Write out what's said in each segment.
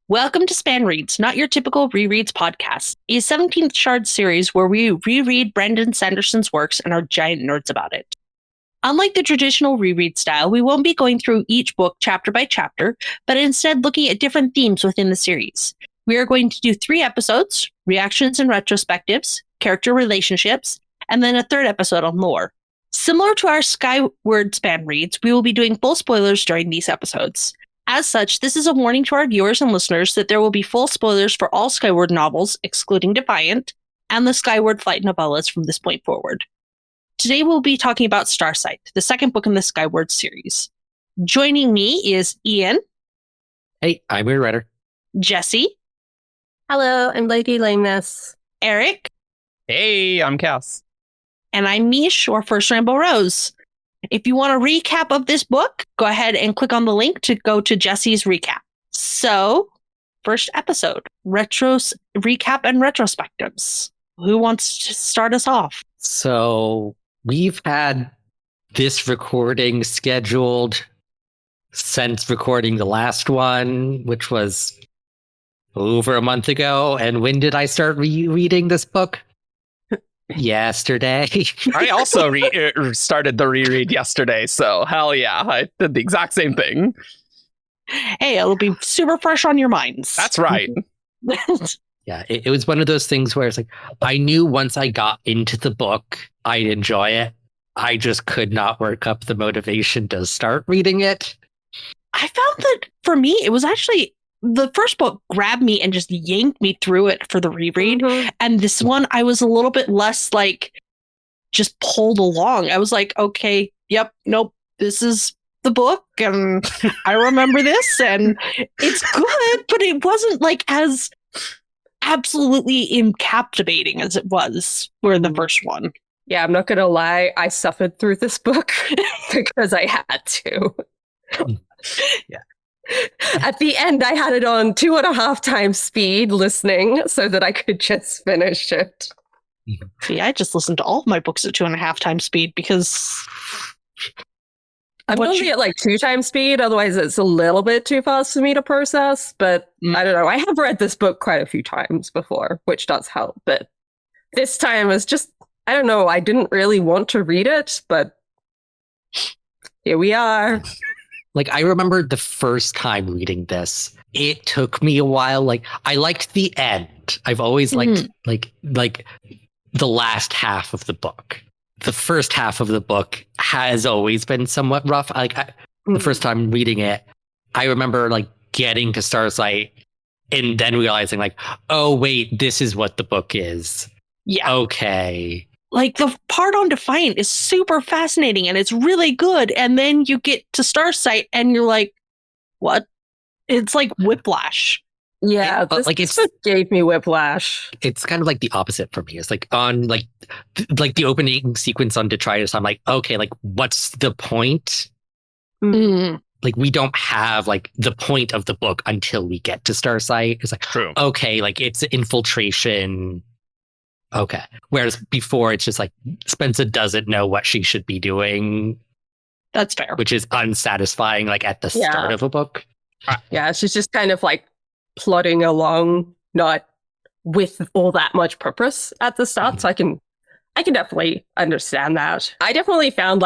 Welcome to SpanReads, not your typical rereads podcast, a 17th Shard series where we reread Brandon Sanderson's works and are giant nerds about it. Unlike the traditional reread style, we won't be going through each book chapter by chapter, but instead looking at different themes within the series. We are going to do 3 episodes, reactions and retrospectives, character relationships, and then a 3rd episode on lore. Similar to our Skyward SpanReads, we will be doing full spoilers during these episodes. As such, this is a warning to our viewers and listeners that there will be full spoilers for all Skyward novels, excluding Defiant, and the Skyward Flight novellas from this point forward. Today we'll be talking about Starsight, the 2nd book in the Skyward series. Joining me is Ian. Hey, I'm your writer. Jessie. Hello, I'm Lady Lameness. Eric. Hey, I'm Cass. And I'm Mish, or firstRainbowRose. If you want a recap of this book, go ahead and click on the link to go to Jessie's recap. So, first episode, recap and retrospectives. Who wants to start us off? So, we've had this recording scheduled since recording the last one, which was over a month ago. And when did I start rereading this book? Yesterday. I also started the reread yesterday, so hell yeah, I did the exact same thing. Hey, it'll be super fresh on your minds. That's right. Yeah, it was one of those things where it's like, I knew once I got into the book, I'd enjoy it. I just could not work up the motivation to start reading it. I found that for me, it was actually the first book grabbed me and just yanked me through it for the reread. Mm-hmm. And this one, I was a little bit less just pulled along. I was like, okay, yep, nope, this is the book and I remember this and it's good, but it wasn't as absolutely captivating as it was for the first one. Yeah, I'm not going to lie. I suffered through this book because I had to. Yeah. At the end, I had it on 2.5 times speed listening so that I could just finish it. See, I just listened to all of my books at 2.5 times speed because I'm only at 2 times speed. Otherwise, it's a little bit too fast for me to process. But I don't know. I have read this book quite a few times before, which does help. But this time was just, I don't know. I didn't really want to read it, but here we are. I remember the first time reading this, it took me a while. I liked the end. I've always liked the last half of the book. The first half of the book has always been somewhat rough. The first time reading it, I remember getting to Starsight and then realizing oh wait, this is what the book is. Yeah. Okay. The part on Defiant is super fascinating and it's really good. And then you get to Starsight and you're like, what? It's like whiplash. Yeah, this book gave me whiplash. It's kind of the opposite for me. It's on the opening sequence on Detritus, I'm like, okay, what's the point? Mm. We don't have the point of the book until we get to Starsight. It's true. Okay, it's infiltration. Okay. Whereas before, it's just Spencer doesn't know what she should be doing. That's fair. Which is unsatisfying, at the start of a book. Yeah, she's just kind of plodding along, not with all that much purpose at the start. Mm-hmm. So I can definitely understand that. I definitely found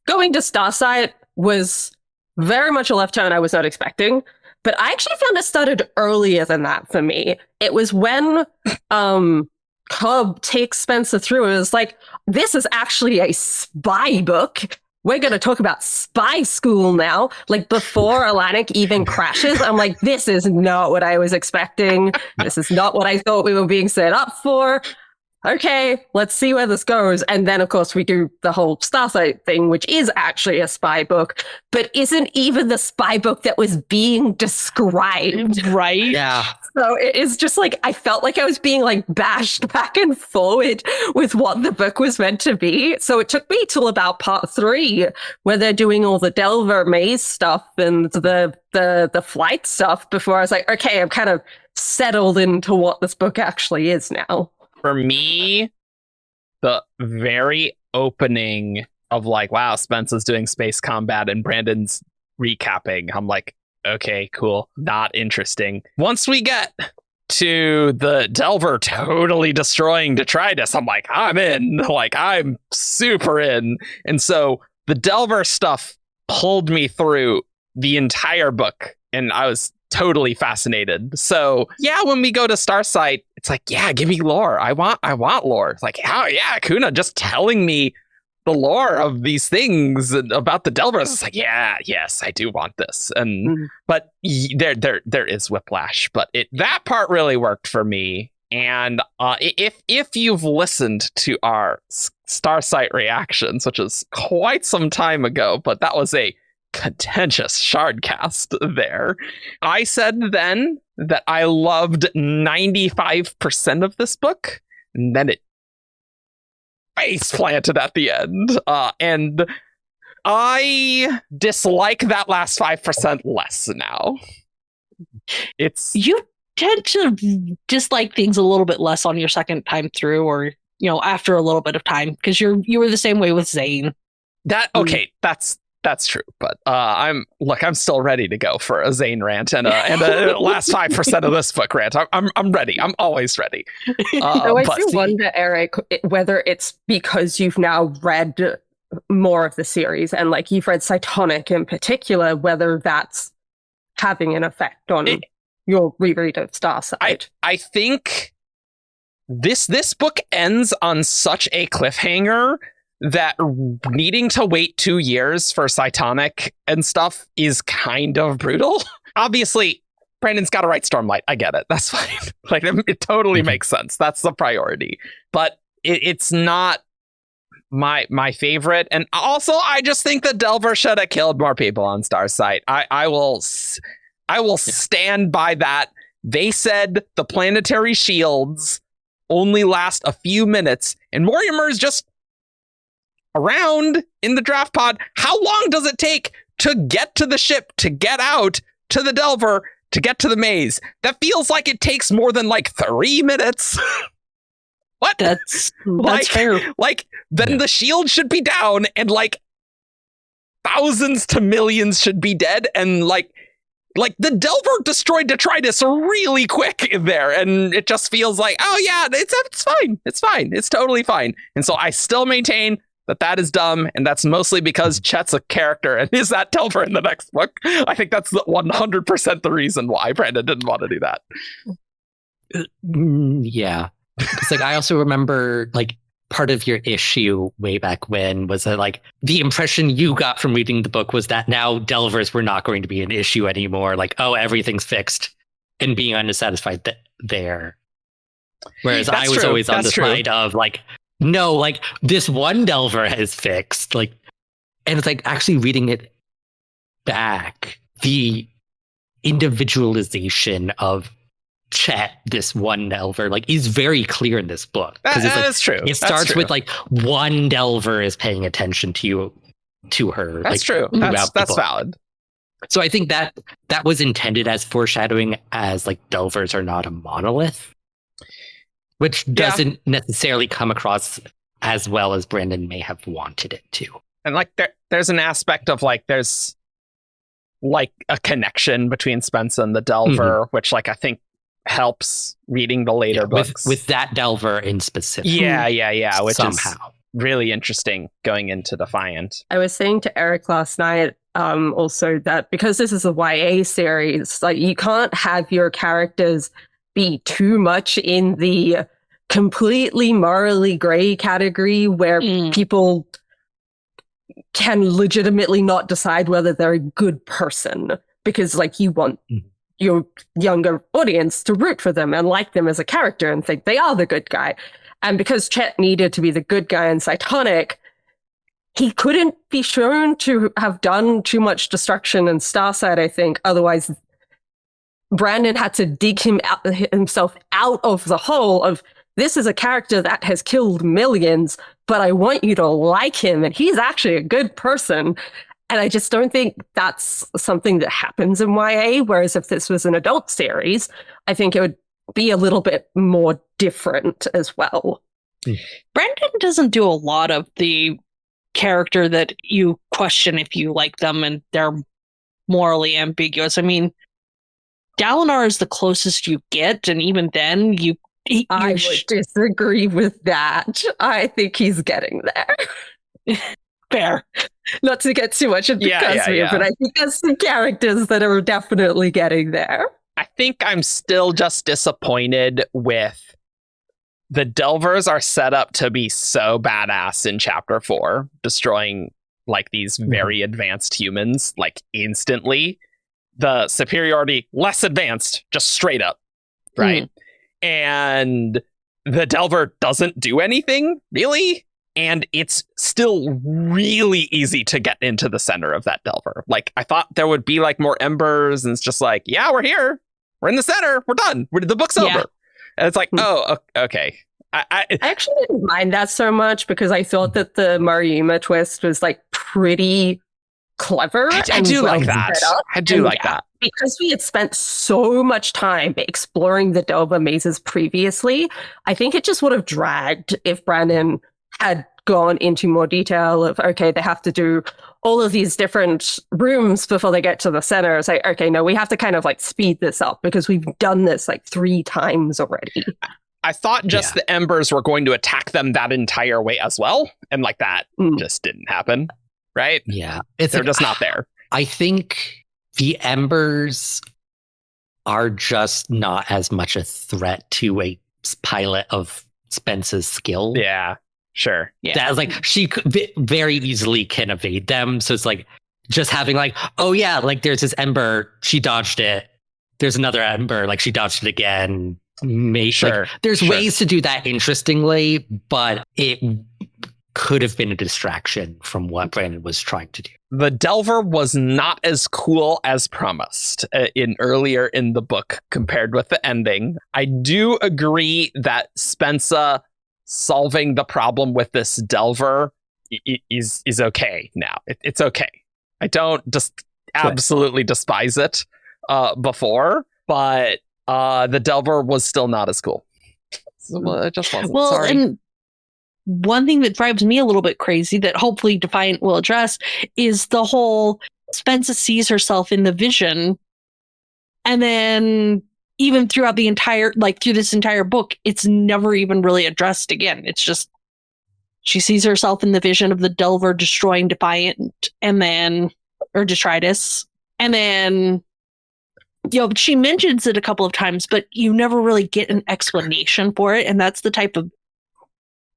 going to Starsight was very much a left turn I was not expecting. But I actually found it started earlier than that for me. It was when Cobb takes Spencer through and is this is actually a spy book. We're going to talk about spy school now. Before Atlantic even crashes, I'm this is not what I was expecting. This is not what I thought we were being set up for. Okay, let's see where this goes. And then, of course, we do the whole Starsight thing, which is actually a spy book, but isn't even the spy book that was being described. Right? Yeah. So it is just I felt I was being bashed back and forward with what the book was meant to be. So it took me till about part 3 where they're doing all the Delver maze stuff and the flight stuff before I was okay, I'm kind of settled into what this book actually is now. For me, the very opening of wow, Spencer's doing space combat and Brandon's recapping, I'm okay, cool. Not interesting. Once we get to the Delver totally destroying detritus, I'm like, I'm in. Like, I'm super in. And so the Delver stuff pulled me through the entire book, and I was totally fascinated. So yeah, when we go to Starsight, it's like, yeah, give me lore. I want lore. It's like, oh yeah, Kuna just telling me the lore of these things about the Delvers. It's like, yeah, yes, I do want this. And but there is whiplash, but that part really worked for me. And if you've listened to our Starsight reactions, which is quite some time ago, but that was a contentious shardcast there, I said then that I loved 95% of this book, and then it face planted at the end, and I dislike that last 5% less now. You tend to dislike things a little bit less on your second time through, or after a little bit of time, because you were the same way with Zane. That's true, but I'm still ready to go for a Zane rant and a last 5% of this book rant. I'm ready. I'm always ready. So I do wonder, Eric, whether it's because you've now read more of the series and like you've read Cytonic in particular, whether that's having an effect on your reread of Starsight. I think this book ends on such a cliffhanger that needing to wait 2 years for Cytonic and stuff is kind of brutal. Obviously, Brandon's got to write Stormlight. I get it. That's fine. Like, it totally makes sense. That's the priority. But it's not my favorite. And also, I just think the Delver should have killed more people on Starsight. I will stand by that. They said the planetary shields only last a few minutes, and Mortimer's just around in the draft pod. How long does it take to get to the ship, to get out to the Delver, to get to the maze? That feels like it takes more than like 3 minutes. What? That's fair. Like, then the shield should be down, and like thousands to millions should be dead, and like the Delver destroyed detritus really quick there, and it just feels like, oh yeah, it's fine. It's fine. It's totally fine. And so I still maintain that is dumb, and that's mostly because Chet's a character and is that Delver in the next book. I think that's 100% the reason why Brandon didn't want to do that. Yeah. It's like, I also remember like part of your issue way back when was that like the impression you got from reading the book was that now Delvers were not going to be an issue anymore. Like, oh, everything's fixed, and being unsatisfied there. Whereas I was always on the side of like, no, like this one Delver has fixed, like, and it's like actually reading it back, the individualization of Chet, this one Delver, like, is very clear in this book. Because that's true. It starts with like one Delver is paying attention to her. That's true. That's valid. So I think that was intended as foreshadowing, as like Delvers are not a monolith, which doesn't necessarily come across as well as Brandon may have wanted it to. And like there's an aspect of like there's like a connection between Spence and the Delver, which like I think helps reading the later books. With that Delver in specific. Yeah. Which somehow is really interesting going into Defiant. I was saying to Eric last night also that because this is a YA series, like you can't have your characters be too much in the completely morally gray category where people can legitimately not decide whether they're a good person, because like you want your younger audience to root for them and like them as a character and think they are the good guy. And because Chet needed to be the good guy in Cytonic, he couldn't be shown to have done too much destruction in Starsight, I think. Otherwise, Brandon had to dig himself out of the hole of, this is a character that has killed millions, but I want you to like him, and he's actually a good person. And I just don't think that's something that happens in YA, whereas if this was an adult series, I think it would be a little bit more different as well. Brandon doesn't do a lot of the character that you question if you like them and their morally ambiguous. I mean, Dalinar is the closest you get, and even then, I would disagree with that. I think he's getting there. Fair. Not to get too much into Cosmere, but I think there's some characters that are definitely getting there. I think I'm still just disappointed with the Delvers are set up to be so badass in chapter 4, destroying like these very advanced humans like instantly. The superiority less advanced, just straight up, right? And the Delver doesn't do anything really, and it's still really easy to get into the center of that Delver. Like I thought there would be like more embers, and it's just like, yeah, we're here, we're in the center, we're done, the book's over. And it's like, oh, okay. I actually didn't mind that so much because I thought that the Mariuma twist was like pretty clever. I do like that. I do like that. Because we had spent so much time exploring the Delver mazes previously, I think it just would have dragged if Brandon had gone into more detail of, okay, they have to do all of these different rooms before they get to the center. It's like, okay, no, we have to kind of like speed this up because we've done this like 3 times already. I thought just the embers were going to attack them that entire way as well. And like that just didn't happen. Right? Yeah. They're just not there. I think the embers are just not as much a threat to a pilot of Spence's skill. Yeah, sure. Yeah. That's like she very easily can evade them. So it's like just having like, oh yeah, like there's this ember, she dodged it. There's another ember, like she dodged it again. Like, there's ways to do that interestingly, but it could have been a distraction from what Brandon was trying to do. The Delver was not as cool as promised earlier in the book compared with the ending. I do agree that Spencer solving the problem with this Delver is okay now. It's okay. I don't just absolutely despise it before, but the Delver was still not as cool. It just wasn't. Well, sorry. And one thing that drives me a little bit crazy that hopefully Defiant will address is the whole Spencer sees herself in the vision, and then even throughout the entire, like through this entire book, it's never even really addressed again. It's just she sees herself in the vision of the Delver destroying Defiant, and then or Detritus, and then she mentions it a couple of times, but you never really get an explanation for it, and that's the type of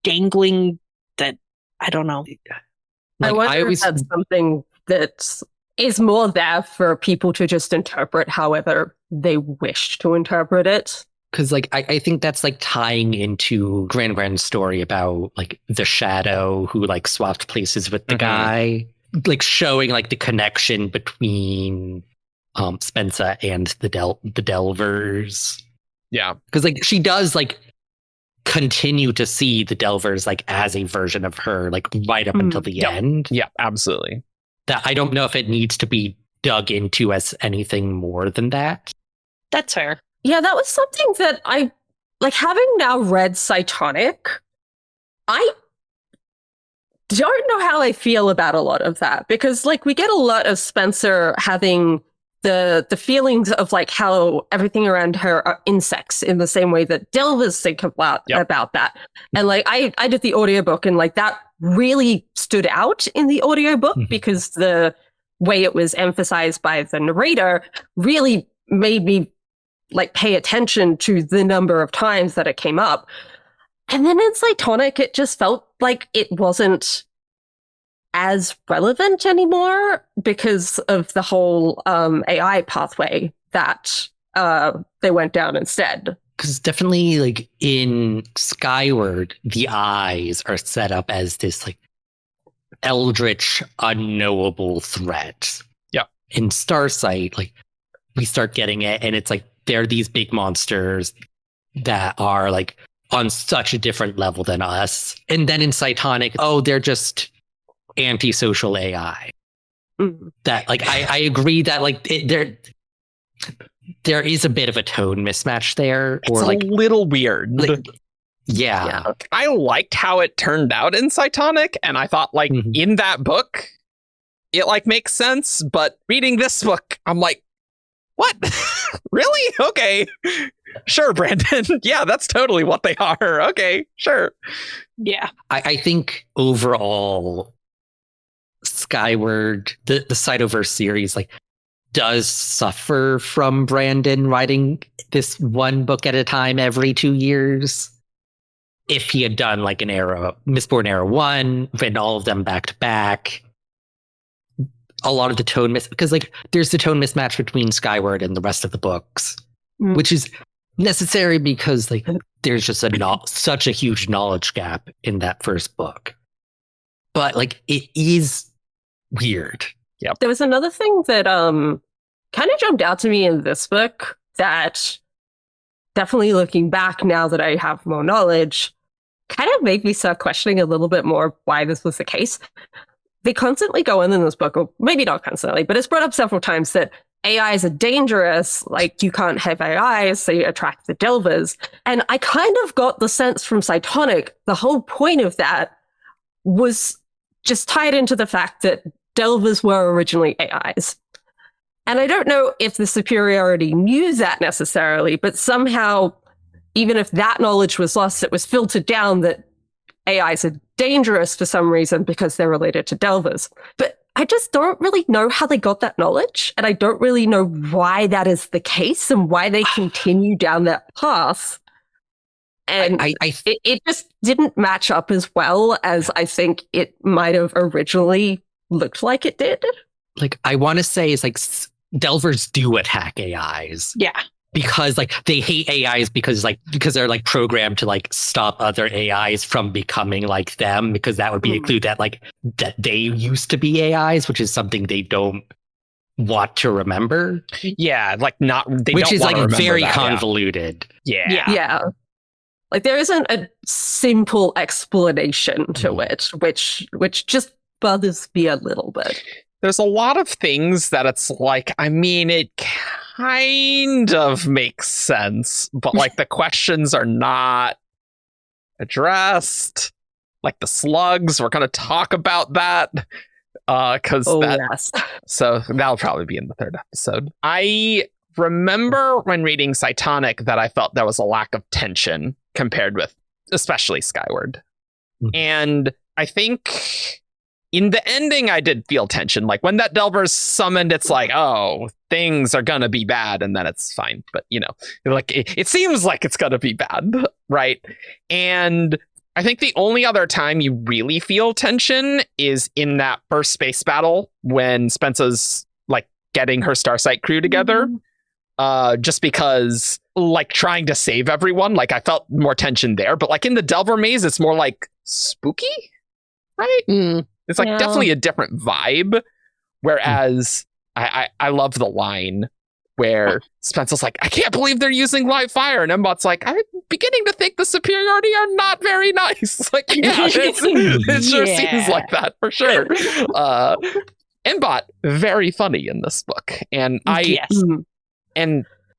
dangling that I don't know. I wonder if that's something that is more there for people to just interpret however they wish to interpret it. Because like I think that's like tying into Grand's story about like the shadow who like swapped places with the guy, like showing like the connection between Spencer and the Delvers. Yeah, because like she does like continue to see the Delvers like as a version of her, like right up until the end. Yeah, absolutely. That I don't know if it needs to be dug into as anything more than that. That's fair. Yeah, that was something that I like having now read Cytonic. I don't know how I feel about a lot of that because like we get a lot of Spencer having the feelings of like how everything around her are insects in the same way that Delvers think about that. And like I did the audiobook and like that really stood out in the audiobook because the way it was emphasized by the narrator really made me like pay attention to the number of times that it came up. And then in Cytonic, it just felt like it wasn't as relevant anymore because of the whole AI pathway that they went down instead. Because definitely, like in Skyward, the eyes are set up as this like eldritch, unknowable threat. Yeah. In Starsight, like we start getting it, and it's like they're these big monsters that are like on such a different level than us. And then in Cytonic, they're just antisocial AI. That like I agree that like there is a bit of a tone mismatch there, or it's like a little weird. Like, yeah, I liked how it turned out in Cytonic, and I thought like in that book, it like makes sense, but reading this book, I'm like, what? Really? Okay. Sure, Brandon. Yeah, that's totally what they are. Okay, sure. Yeah. I think overall, Skyward, the Cytoverse series, like, does suffer from Brandon writing this one book at a time every 2 years. If he had done like an era, Mistborn Era 1, and all of them back to back, a lot of the tone because like there's the tone mismatch between Skyward and the rest of the books, which is necessary because like there's just such a huge knowledge gap in that first book. But like it is weird. Yep. There was another thing that kind of jumped out to me in this book that definitely looking back now that I have more knowledge kind of made me start questioning a little bit more why this was the case. They constantly go in this book, or maybe not constantly, but it's brought up several times that AIs are dangerous, like you can't have AIs, they attract the Delvers. And I kind of got the sense from Cytonic, the whole point of that was just tied into the fact that Delvers were originally AIs. And I don't know if the superiority knew that necessarily, but somehow, even if that knowledge was lost, it was filtered down that AIs are dangerous for some reason because they're related to Delvers. But I just don't really know how they got that knowledge, and I don't really know why that is the case and why they continue down that path. And it just didn't match up as well as I think it might have originally looked like it did. Like, I want to say is like Delvers do attack AIs. Yeah. Because like they hate AIs because they're like programmed to like stop other AIs from becoming like them, because that would be a clue that that they used to be AIs, which is something they don't want to remember. Yeah, like which is like very convoluted. Yeah. Like there isn't a simple explanation to it, which just bothers me a little bit. There's a lot of things that it's like, I mean, it kind of makes sense, but like the questions are not addressed. Like the slugs, we're going to talk about that. So that'll probably be in the third episode. I remember when reading Cytonic that I felt there was a lack of tension compared with especially Skyward. And I think in the ending, I did feel tension. Like when that Delver's summoned, it's like, oh, things are gonna be bad, and then it's fine. But like it seems like it's gonna be bad, right? And I think the only other time you really feel tension is in that first space battle when Spencer's like getting her Starsight crew together. Just because like trying to save everyone, like I felt more tension there. But like in the Delver maze, it's more like spooky, right? It's like definitely a different vibe. Whereas I love the line where Spencer's like, I can't believe they're using live fire. And Mbot's like, I'm beginning to think the superiority are not very nice. Like, yeah, it sure seems like that for sure. Mbot, very funny in this book. And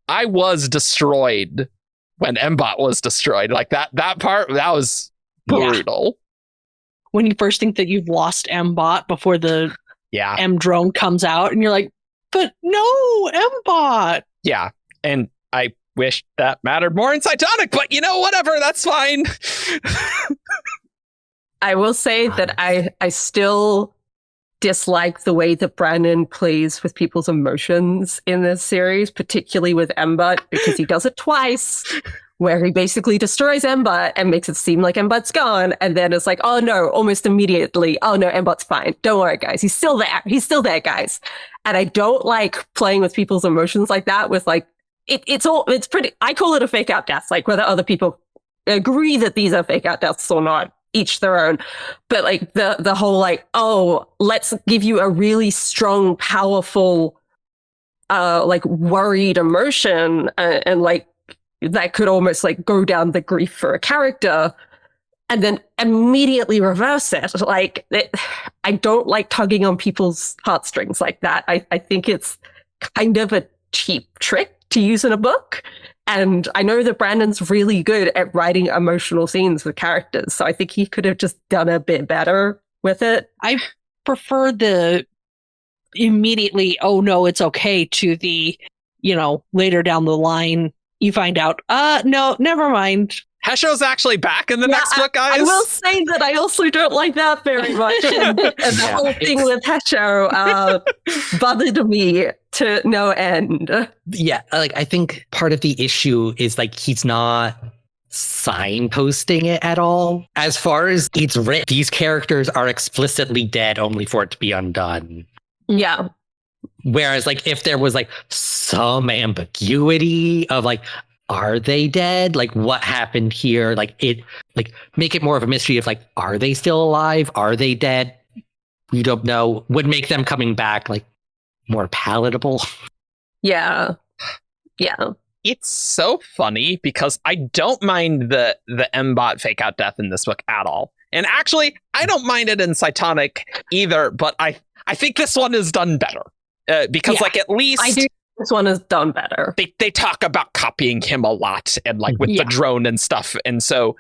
I was destroyed when Mbot was destroyed. Like that part, that was brutal. When you first think that you've lost M-Bot before the M-Drone comes out, and you're like, but no, M-Bot! Yeah, and I wish that mattered more in Cytonic, but whatever, that's fine. I will say that I still dislike the way that Brandon plays with people's emotions in this series, particularly with M-Bot, because he does it twice. Where he basically destroys Mbot and makes it seem like Mbot's gone, and then it's like, oh no, almost immediately, oh no, Mbot's fine. Don't worry, guys. He's still there. He's still there, guys. And I don't like playing with people's emotions like that with like, it's pretty, I call it a fake out death, like whether other people agree that these are fake out deaths or not, each their own. But like the whole like, oh, let's give you a really strong, powerful, like worried emotion and like, that could almost like go down the grief for a character and then immediately reverse it. Like, I don't like tugging on people's heartstrings like that. I think it's kind of a cheap trick to use in a book. And I know that Brandon's really good at writing emotional scenes with characters. So I think he could have just done a bit better with it. I prefer the immediately, oh no, it's okay, to the, later down the line, you find out, no, never mind. Hesho's actually back in the next book, guys. I will say that I also don't like that very much. And the whole thing with Hesho bothered me to no end. Yeah, I think part of the issue is he's not signposting it at all. As far as it's written, these characters are explicitly dead only for it to be undone. Yeah. Whereas if there was some ambiguity of are they dead? What happened here? Make it more of a mystery of are they still alive? Are they dead? We don't know. Would make them coming back more palatable. Yeah. Yeah. It's so funny because I don't mind the M-bot fake out death in this book at all. And actually, I don't mind it in Cytonic either, but I think this one is done better. Because at least I do. This one is done better. They talk about copying him a lot and with the drone and stuff. And so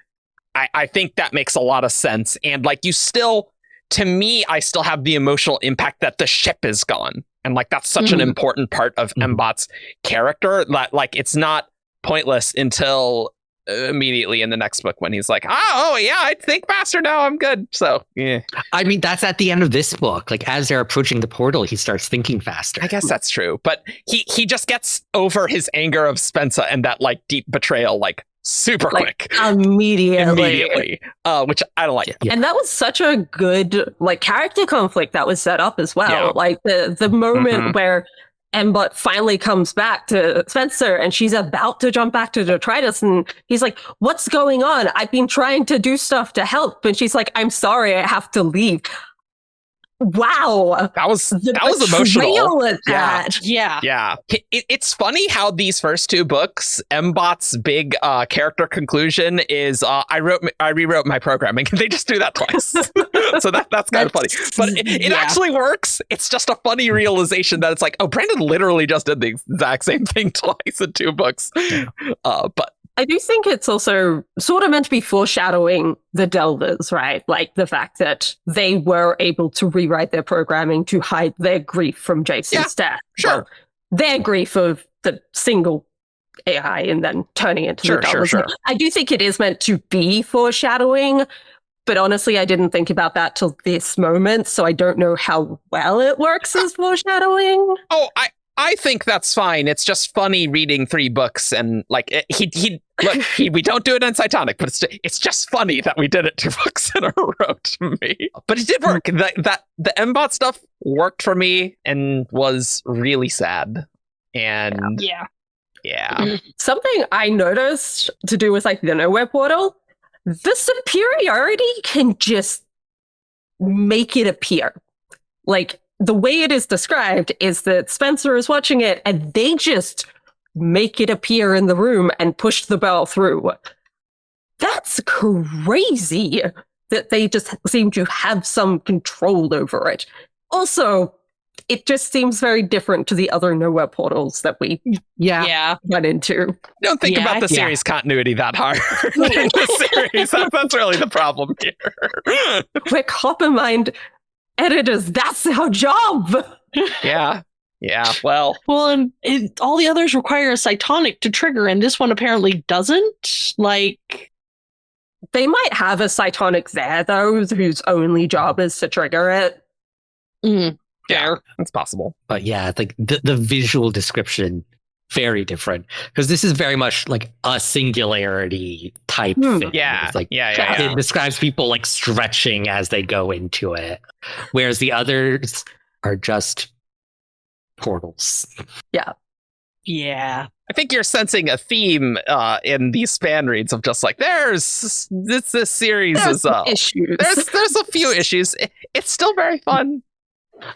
I think that makes a lot of sense. And you still, to me, I still have the emotional impact that the ship is gone. And that's such an important part of M-bot's character that it's not pointless until immediately in the next book when he's oh yeah, I think faster now, I'm good. So yeah, I mean that's at the end of this book. As they're approaching the portal, he starts thinking faster. I guess that's true, but he just gets over his anger of Spencer and that deep betrayal super quick, immediately, which I don't like. Yeah. And that was such a good character conflict that was set up as well. Yeah. The moment where M-bot finally comes back to Spencer and she's about to jump back to Detritus and he's like, what's going on? I've been trying to do stuff to help. And she's like, I'm sorry, I have to leave. Wow. That was emotional. Yeah. It's funny how these first two books, M-bot's big character conclusion is I rewrote my programming. They just do that twice. So that's kind of funny. But it actually works. It's just a funny realization that it's oh, Brandon literally just did the exact same thing twice in two books. But I do think it's also sort of meant to be foreshadowing the Delvers, right? The fact that they were able to rewrite their programming to hide their grief from Jason's death. Sure. Well, their grief of the single AI and then turning into the Delvers. Sure. I do think it is meant to be foreshadowing, but honestly, I didn't think about that till this moment, so I don't know how well it works as foreshadowing. Oh, I think that's fine. It's just funny reading three books and we don't do it in Cytonic, but it's just funny that we did it 2 books in a row to me. But it did work. The M-bot stuff worked for me and was really sad. And yeah. Something I noticed to do with the Nowhere portal, the superiority can just make it appear. The way it is described is that Spencer is watching it and they just make it appear in the room and push the bell through. That's crazy that they just seem to have some control over it. Also, it just seems very different to the other Nowhere portals that we went into. Don't think about the series continuity that hard in the series. That's really the problem here. We're Coppermind editors, that's our job. Yeah. Well, and all the others require a Cytonic to trigger, and this one apparently doesn't. They might have a Cytonic there, though, whose only job is to trigger it. Yeah, it's possible. But yeah, the visual description, very different. Because this is very much a singularity type thing. Yeah. It's it describes people stretching as they go into it. Whereas the others are just portals. Yeah. I think you're sensing a theme in these SpanReads of just there's this series is issues. There's a few issues. It's still very fun.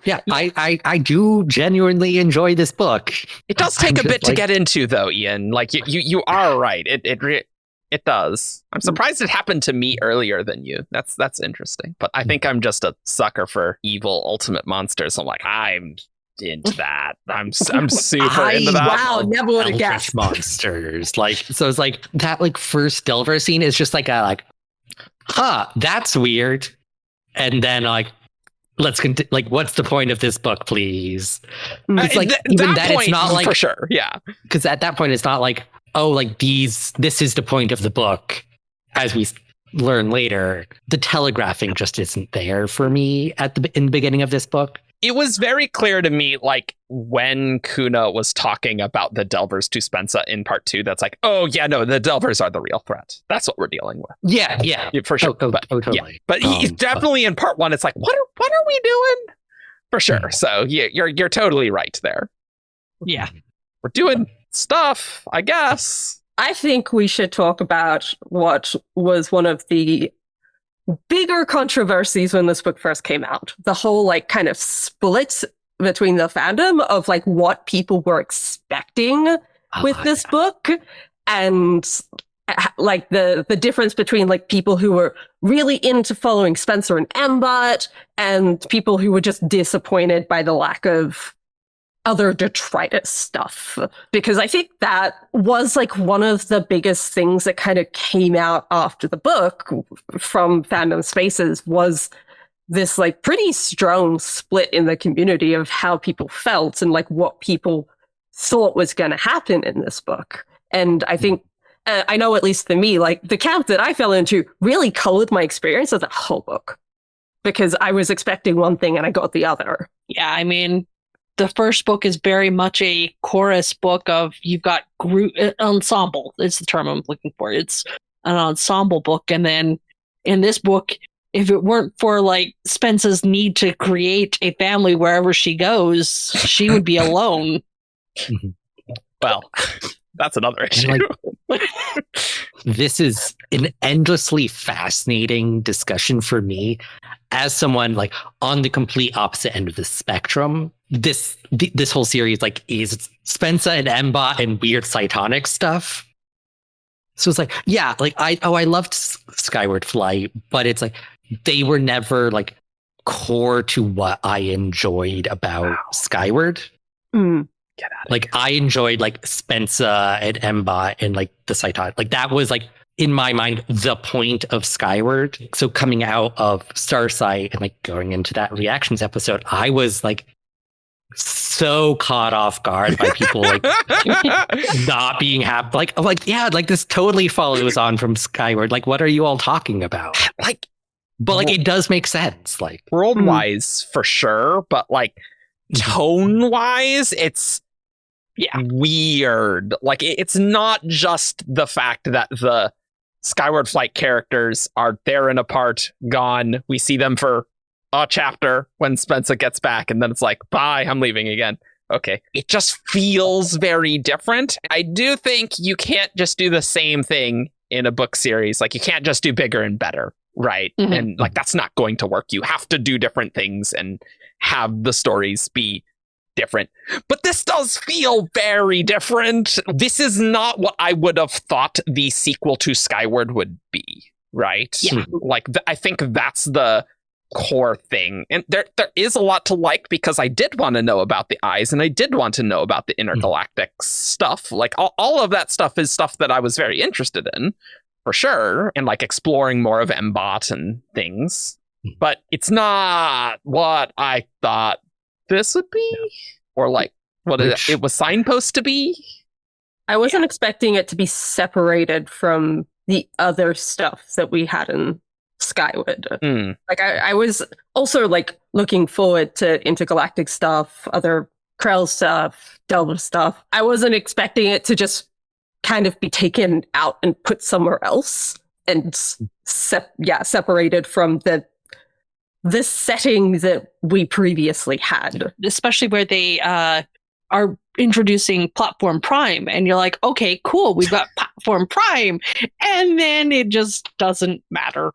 Yeah, I do genuinely enjoy this book. It does take a bit to get into, though, Ian. You are right. It does. I'm surprised it happened to me earlier than you. That's interesting. But I think I'm just a sucker for evil ultimate monsters. I'm into that. I'm super into that. Wow, never would have guessed. Monsters. So it's that first Delver scene is just that's weird. And then let's continue. Like, what's the point of this book, please? It's like even that it's not like for sure. Yeah, because at that point it's not like, oh, like this is the point of the book, as we learn later. The telegraphing just isn't there for me in the beginning of this book. It was very clear to me, like, when Kuna was talking about the Delvers to Spensa in part 2, that's like, oh, yeah, no, the Delvers are the real threat. That's what we're dealing with. Yeah, for sure. Totally. Yeah. But definitely in part 1, it's like, what are we doing? For sure. So yeah, you're totally right there. Yeah. We're doing stuff, I guess. I think we should talk about what was one of the bigger controversies when this book first came out. The whole like kind of split between the fandom of like what people were expecting with this book, and like the difference between like people who were really into following Spencer and Embot and people who were just disappointed by the lack of other detritus stuff. Because I think that was like one of the biggest things that kind of came out after the book from Fandom Spaces was this like pretty strong split in the community of how people felt and like what people thought was going to happen in this book. And I think, I know at least for me, like the camp that I fell into really colored my experience of the whole book, because I was expecting one thing and I got the other. Yeah, I mean, the first book is very much a chorus book of you've got group ensemble is the term I'm looking for. It's an ensemble book. And then in this book, if it weren't for like Spence's need to create a family wherever she goes, she would be alone. Well, that's another issue. Like, this is an endlessly fascinating discussion for me as someone like on the complete opposite end of the spectrum. This whole series like is Spencer and Embot and weird Cytonic stuff. So it's like, yeah, like I loved Skyward Flight, but it's like they were never like core to what I enjoyed about Skyward. Get out of like here. I enjoyed like Spencer and Embot and like the Cytonic. Like that was like in my mind the point of Skyward. So coming out of Starsight and like going into that reactions episode, I was like so caught off guard by people like not being happy. Like yeah, like this totally follows on from Skyward. Like what are you all talking about? Like, but like it does make sense. Like world wise for sure, but like tone wise, it's weird. Like it's not just the fact that the Skyward Flight characters are there and apart, gone. We see them for a chapter when Spencer gets back, and then it's like, bye, I'm leaving again. Okay. It just feels very different. I do think you can't just do the same thing in a book series. Like you can't just do bigger and better, right? Mm-hmm. And like that's not going to work. You have to do different things and have the stories be different. But this does feel very different. This is not what I would have thought the sequel to Skyward would be, right? Yeah. Like I think that's the core thing. And there is a lot to like, because I did want to know about the eyes and I did want to know about the intergalactic stuff. Like all of that stuff is stuff that I was very interested in, for sure. And like exploring more of Embot and things. But it's not what I thought this would be, or like what it was signpost to be. I wasn't expecting it to be separated from the other stuff that we had in Skyward. Like I was also like looking forward to intergalactic stuff, other Krell stuff, Delver stuff. I wasn't expecting it to just kind of be taken out and put somewhere else and separated from this setting that we previously had. Especially where they are introducing Platform Prime, and you're like, okay, cool, we've got Platform Prime, and then it just doesn't matter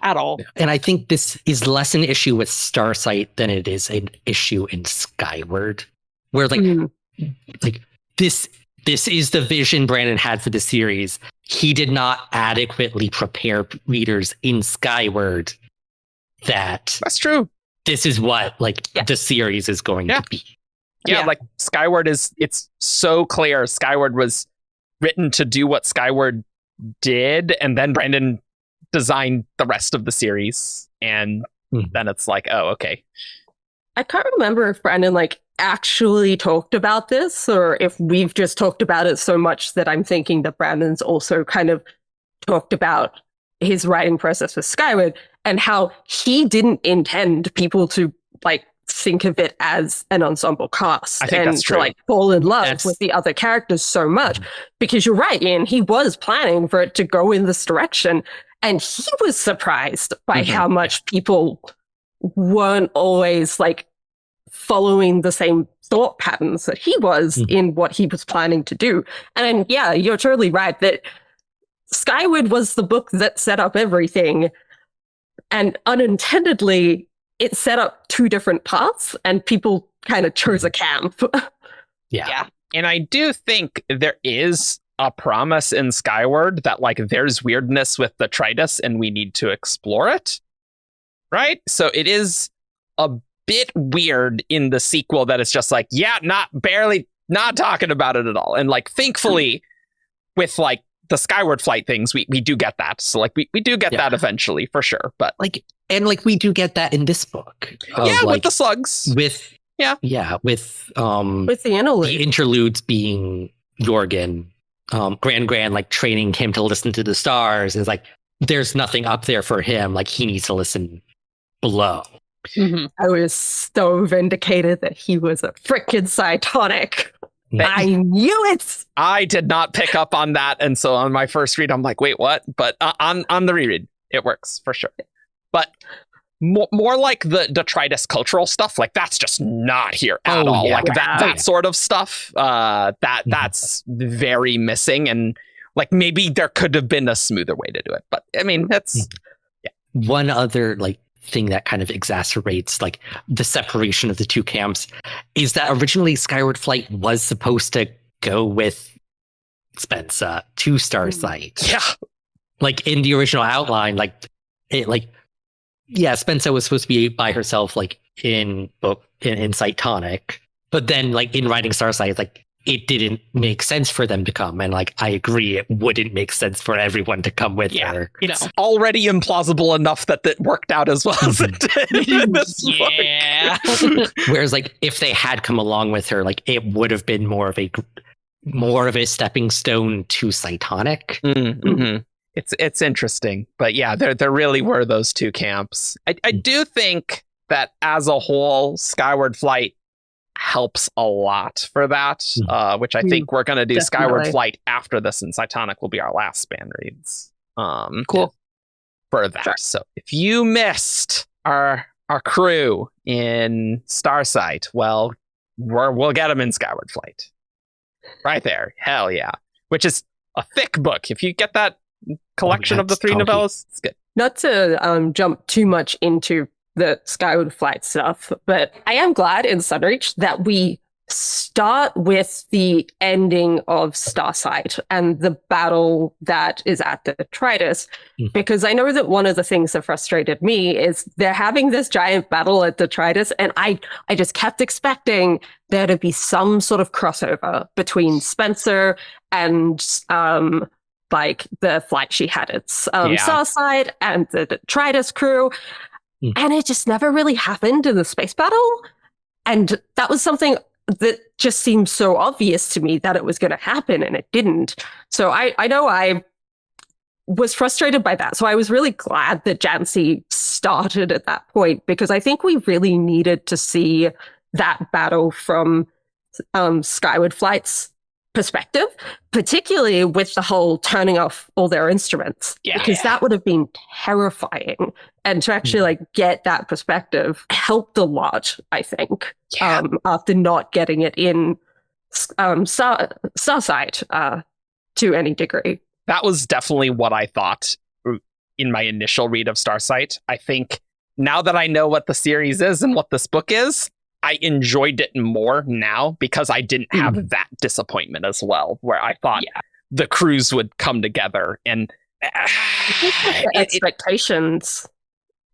at all. And I think this is less an issue with Starsight than it is an issue in Skyward, where like this is the vision Brandon had for the series. He did not adequately prepare readers in Skyward that that's true. This is what the series is going to be. Yeah, like Skyward it's so clear. Skyward was written to do what Skyward did, and then Brandon designed the rest of the series. And then it's like, oh, okay. I can't remember if Brandon like actually talked about this or if we've just talked about it so much that I'm thinking that Brandon's also kind of talked about his writing process with Skyward and how he didn't intend people to like think of it as an ensemble cast I think and that's true. to like fall in love with the other characters so much. Because you're right, Ian, he was planning for it to go in this direction. And he was surprised by how much people weren't always like following the same thought patterns that he was in what he was planning to do. And yeah, you're totally right that Skyward was the book that set up everything. And unintendedly, it set up two different paths and people kind of chose a camp. Yeah. And I do think there is a promise in Skyward that like there's weirdness with the Detritus and we need to explore it. Right? So it is a bit weird in the sequel that it's just like, yeah, not talking about it at all. And like thankfully with like the Skyward Flight things, we do get that. So like we do get that eventually for sure. But like we do get that in this book. With the slugs. With with the interlude. The interludes being Jorgen, Gran like training him to listen to the stars is like there's nothing up there for him. Like he needs to listen below. I was so vindicated that he was a frickin' Cytonic. I knew it. I did not pick up on that, and so on my first read, I'm like, "Wait, what?" But on the reread, it works for sure. But more like the detritus cultural stuff, like that's just not here at all. Yeah. Like that sort of stuff, that's very missing, and like maybe there could have been a smoother way to do it. But I mean, that's one other like thing that kind of exacerbates like the separation of the two camps is that originally Skyward Flight was supposed to go with Spensa to Starsight. Yeah. Like in the original outline, like it like Spensa was supposed to be by herself like in Cytonic, but then like in writing Starsight, like it didn't make sense for them to come. And like, I agree, it wouldn't make sense for everyone to come with her. It's already implausible enough that it worked out as well as it did in this book. Whereas like, if they had come along with her, like it would have been more of a stepping stone to Cytonic. It's interesting. But yeah, there really were those two camps. I do think that as a whole, Skyward Flight helps a lot for that, which I think we're going to do. Skyward Flight after this, and Cytonic will be our last span reads. Cool. For that. Sure. So if you missed our crew in Starsight, well, we'll get them in Skyward Flight. Right there. Hell yeah. Which is a thick book. If you get that collection of the three novellas, it's good. Not to jump too much into the Skyward Flight stuff, but I am glad in Sunreach that we start with the ending of Starsight and the battle that is at the Detritus, because I know that one of the things that frustrated me is they're having this giant battle at the Detritus, and I just kept expecting there to be some sort of crossover between Spencer and like the flight she had at Starsight and the Detritus crew. And it just never really happened in the space battle. And that was something that just seemed so obvious to me that it was going to happen, and it didn't. So I know I was frustrated by that. So I was really glad that Jancy started at that point, because I think we really needed to see that battle from Skyward Flight's perspective, particularly with the whole turning off all their instruments, because that would have been terrifying. And to actually like get that perspective helped a lot, I think, after not getting it in Starsight to any degree. That was definitely what I thought in my initial read of Starsight. I think now that I know what the series is and what this book is, I enjoyed it more now because I didn't have that disappointment as well, where I thought the crews would come together and expectations.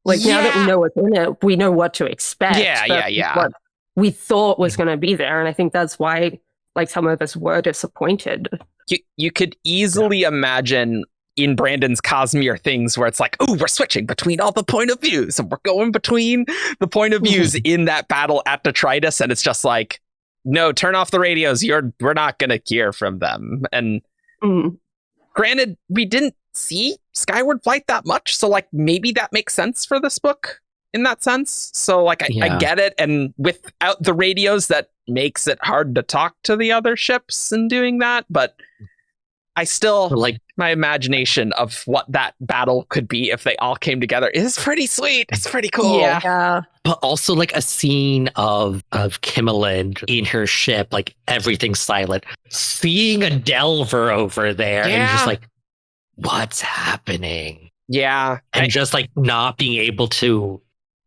Like now that we know what's in it, we know what to expect. What we thought was going to be there, and I think that's why like some of us were disappointed. You could easily imagine in Brandon's Cosmere things where it's like, oh, we're switching between all the point of views and we're going between the point of views in that battle at Detritus. And it's just like, no, turn off the radios. We're not going to hear from them. And granted, we didn't see Skyward Flight that much. So like maybe that makes sense for this book in that sense. So like I get it. And without the radios, that makes it hard to talk to the other ships and doing that. But I still like my imagination of what that battle could be if they all came together is pretty sweet. It's pretty cool. Yeah. But also like a scene of Kimmeland in her ship, like everything's silent. Seeing a Delver over there and just like, what's happening? Yeah. And just like not being able to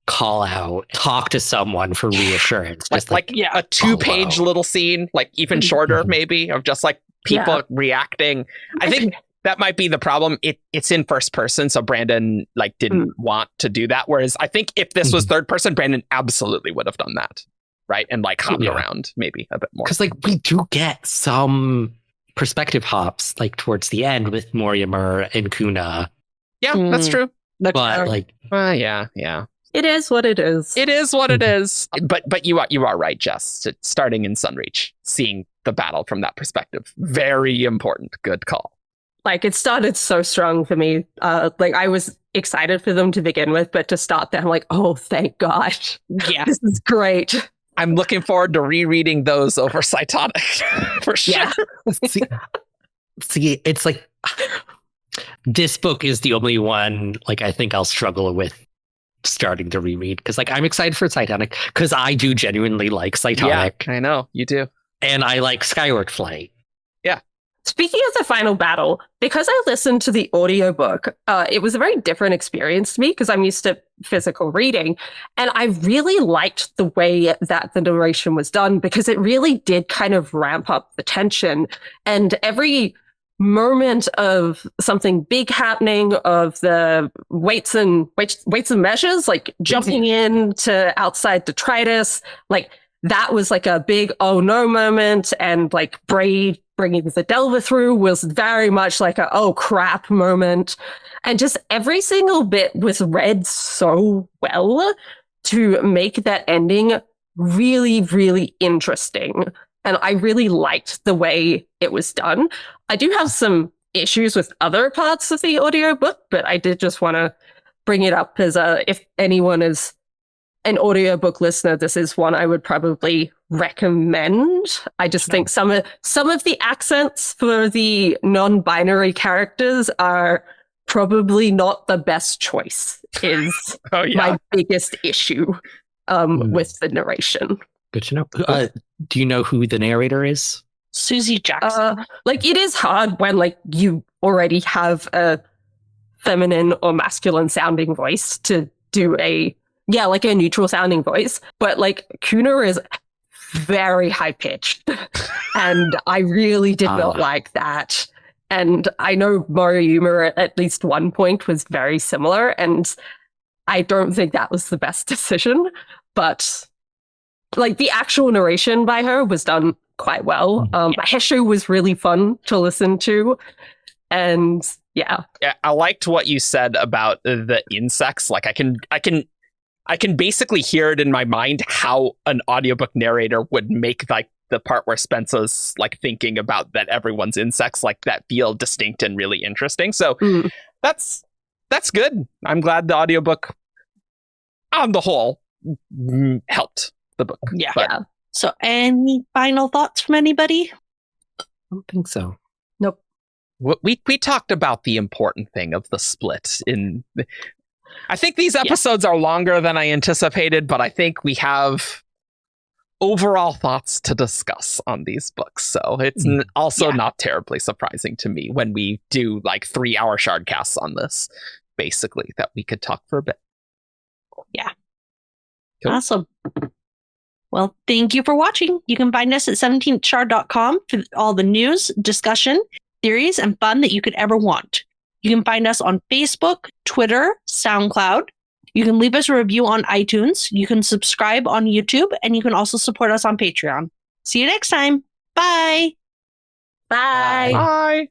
call out, talk to someone for reassurance. Just like a 2-page little scene, like even shorter maybe, of just like people reacting. I think that might be the problem. It's in first person, so Brandon like didn't want to do that. Whereas I think if this was third person, Brandon absolutely would have done that, right? And like hopped around maybe a bit more. Because like we do get some perspective hops like towards the end with Mortimer and Kuna. Yeah, that's true. But like, yeah. It is what it is. It is what it is. But you are right, Jess. Starting in Sunreach, seeing the battle from that perspective, very important. Good call. Like it started so strong for me. Like I was excited for them to begin with, but to start there, I'm like, oh, thank God. Yeah, this is great. I'm looking forward to rereading those over Cytonic for sure. Yeah. See, it's like this book is the only one like I think I'll struggle with starting to reread because like I'm excited for Cytonic because I do genuinely like Cytonic. Yeah, I know you do, and I like Skyward Flight. Yeah. Speaking of the final battle, because I listened to the audiobook, it was a very different experience to me because I'm used to physical reading, and I really liked the way that the narration was done because it really did kind of ramp up the tension, and every moment of something big happening, of the weights and measures, like jumping in to outside Detritus, like that was like a big oh no moment, and like Braid bringing the Delver through was very much like a oh crap moment, and just every single bit was read so well to make that ending really, really interesting. And I really liked the way it was done. I do have some issues with other parts of the audiobook, but I did just want to bring it up as if anyone is an audiobook listener, this is one I would probably recommend. I just think some of the accents for the non-binary characters are probably not the best choice, is my biggest issue with the narration. Good to know. Do you know who the narrator is? Susie Jackson. Like it is hard when like you already have a feminine or masculine sounding voice to do a neutral sounding voice, but like Kuna is very high pitched, and I really did not like that. And I know Mortimer at least one point was very similar, and I don't think that was the best decision, but like the actual narration by her was done quite well. Heshu was really fun to listen to, and yeah, I liked what you said about the insects. Like I can basically hear it in my mind how an audiobook narrator would make like the part where Spencer's like thinking about that everyone's insects, like that feel distinct and really interesting. So that's good. I'm glad the audiobook on the whole helped the book. Yeah. So any final thoughts from anybody? I don't think so. Nope. We talked about the important thing of the split I think these episodes are longer than I anticipated, but I think we have overall thoughts to discuss on these books. So it's also not terribly surprising to me when we do like 3-hour shardcasts on this, basically, that we could talk for a bit. Yeah. Cool. Awesome. Well, thank you for watching. You can find us at 17thshard.com for all the news, discussion, theories, and fun that you could ever want. You can find us on Facebook, Twitter, SoundCloud. You can leave us a review on iTunes. You can subscribe on YouTube, and you can also support us on Patreon. See you next time. Bye. Bye. Bye.